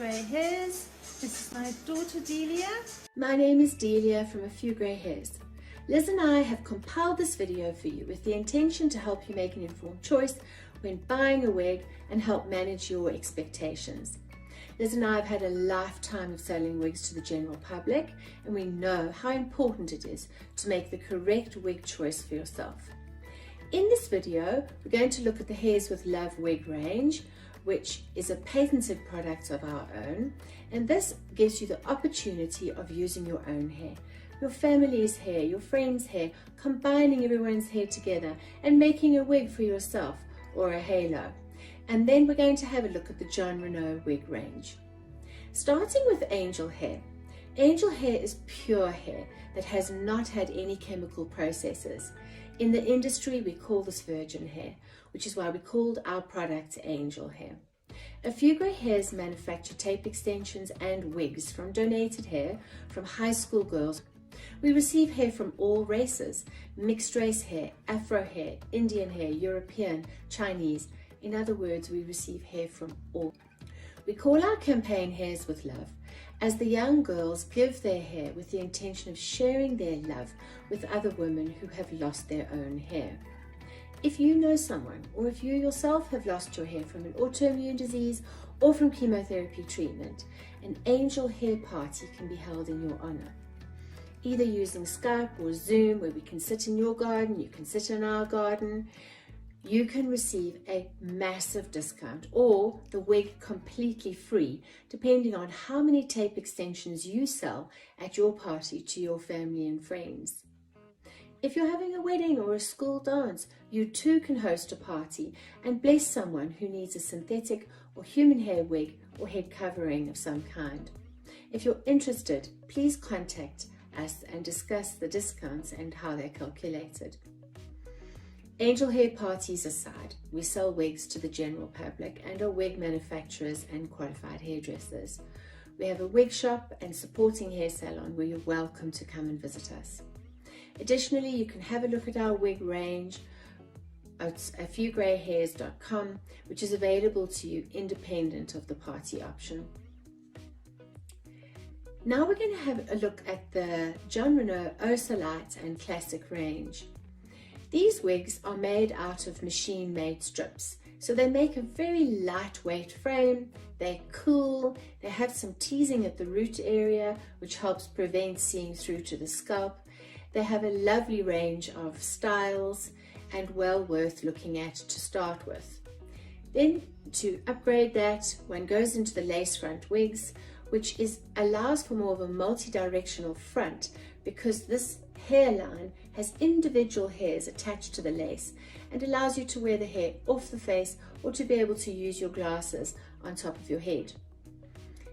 grey hairs. This is my daughter Delia. My name is Delia from A Few Grey Hairs. Liz and I have compiled this video for you with the intention to help you make an informed choice when buying a wig and help manage your expectations. Liz and I have had a lifetime of selling wigs to the general public, and we know how important it is to make the correct wig choice for yourself. In this video, we're going to look at the Hairs with Love wig range, which is a patented product of our own, and this gives you the opportunity of using your own hair, your family's hair, your friends' hair, combining everyone's hair together and making a wig for yourself or a halo. And then we're going to have a look at the John Renault wig range. Starting with angel hair. Angel hair is pure hair that has not had any chemical processes. In the industry, we call this virgin hair, which is why we called our product angel hair. A Few Grey Hairs manufacture tape extensions and wigs from donated hair from high school girls. We receive hair from all races: mixed race hair, Afro hair, Indian hair, European, Chinese. In other words, we receive hair from all. We call our campaign Hairs with Love, as the young girls give their hair with the intention of sharing their love with other women who have lost their own hair. If you know someone, or if you yourself have lost your hair from an autoimmune disease or from chemotherapy treatment, an angel hair party can be held in your honor. Either using Skype or Zoom, where we can sit in your garden, you can sit in our garden. You can receive a massive discount or the wig completely free, depending on how many tape extensions you sell at your party to your family and friends. If you're having a wedding or a school dance, you too can host a party and bless someone who needs a synthetic or human hair wig or head covering of some kind. If you're interested, please contact us and discuss the discounts and how they're calculated. Angel hair parties aside, we sell wigs to the general public and are wig manufacturers and qualified hairdressers. We have a wig shop and supporting hair salon where you're welcome to come and visit us. Additionally, you can have a look at our wig range at afewgreyhairs.com, which is available to you independent of the party option. Now we're going to have a look at the John Renault Osa Light and Classic range. These wigs are made out of machine-made strips, so they make a very lightweight frame, they're cool, they have some teasing at the root area which helps prevent seeing through to the scalp. They have a lovely range of styles and well worth looking at to start with. Then to upgrade that, one goes into the lace front wigs, which allows for more of a multi-directional front, because this hairline has individual hairs attached to the lace and allows you to wear the hair off the face or to be able to use your glasses on top of your head.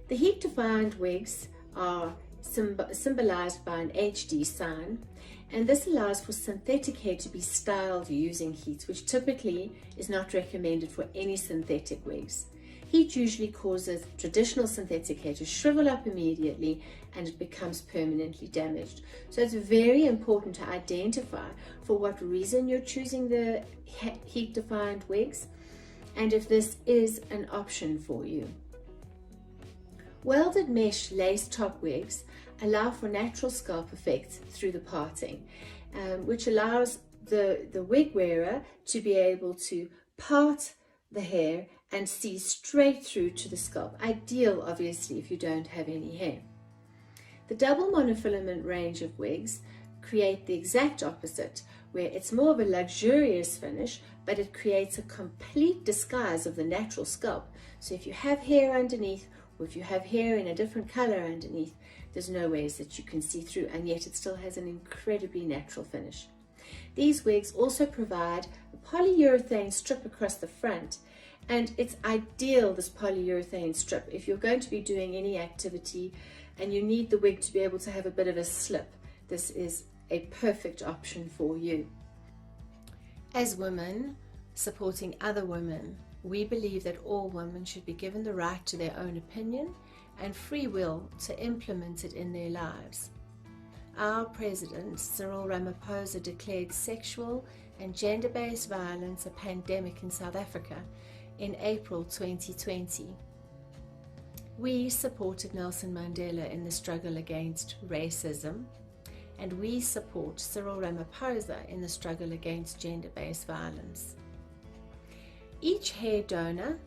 The heat-defined wigs are symbolized by an HD sign, and this allows for synthetic hair to be styled using heat, which typically is not recommended for any synthetic wigs. Heat usually causes traditional synthetic hair to shrivel up immediately and it becomes permanently damaged. So it's very important to identify for what reason you're choosing the heat-defined wigs and if this is an option for you. Welded mesh lace top wigs allow for natural scalp effects through the parting, which allows the wig wearer to be able to part the hair and see straight through to the scalp. Ideal, obviously, if you don't have any hair. The double monofilament range of wigs create the exact opposite, where it's more of a luxurious finish, but it creates a complete disguise of the natural scalp. So if you have hair underneath, or if you have hair in a different color underneath, there's no ways that you can see through, and yet it still has an incredibly natural finish. These wigs also provide a polyurethane strip across the front, and it's ideal, this polyurethane strip, if you're going to be doing any activity and you need the wig to be able to have a bit of a slip. This is a perfect option for you. As women supporting other women, we believe that all women should be given the right to their own opinion and free will to implement it in their lives. Our President, Cyril Ramaphosa, declared sexual and gender-based violence a pandemic in South Africa in April 2020. We supported Nelson Mandela in the struggle against racism, and we support Cyril Ramaphosa in the struggle against gender-based violence. Each hair donor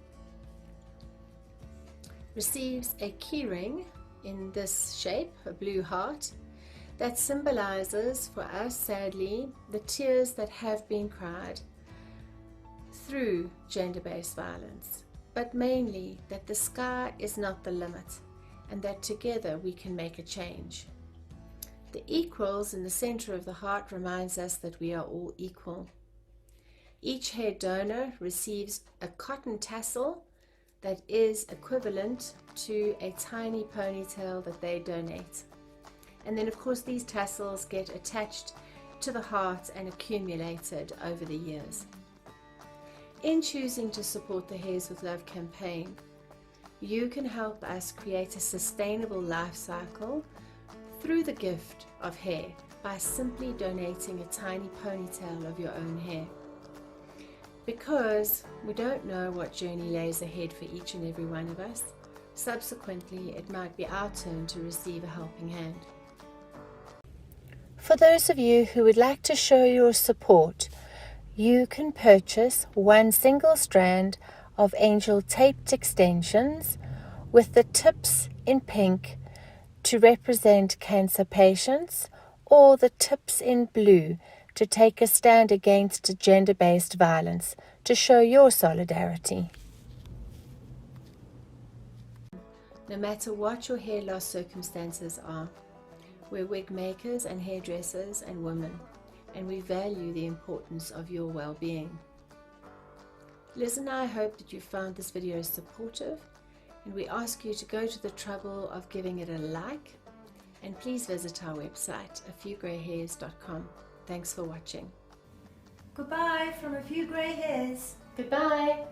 receives a keyring in this shape, a blue heart, that symbolizes for us, sadly, the tears that have been cried through gender-based violence, but mainly that the sky is not the limit and that together we can make a change. The equals in the center of the heart reminds us that we are all equal. Each hair donor receives a cotton tassel that is equivalent to a tiny ponytail that they donate. And then of course these tassels get attached to the heart and accumulated over the years. In choosing to support the Hairs with Love campaign, you can help us create a sustainable life cycle through the gift of hair by simply donating a tiny ponytail of your own hair. Because we don't know what journey lays ahead for each and every one of us, subsequently it might be our turn to receive a helping hand. For those of you who would like to show your support, you can purchase one single strand of angel taped extensions with the tips in pink to represent cancer patients, or the tips in blue to take a stand against gender-based violence, to show your solidarity. No matter what your hair loss circumstances are, we're wig makers and hairdressers and women, and we value the importance of your well-being. Liz and I hope that you found this video supportive, and we ask you to go to the trouble of giving it a like, and please visit our website, afewgreyhairs.com. Thanks for watching. Goodbye from A Few Grey Hairs. Goodbye.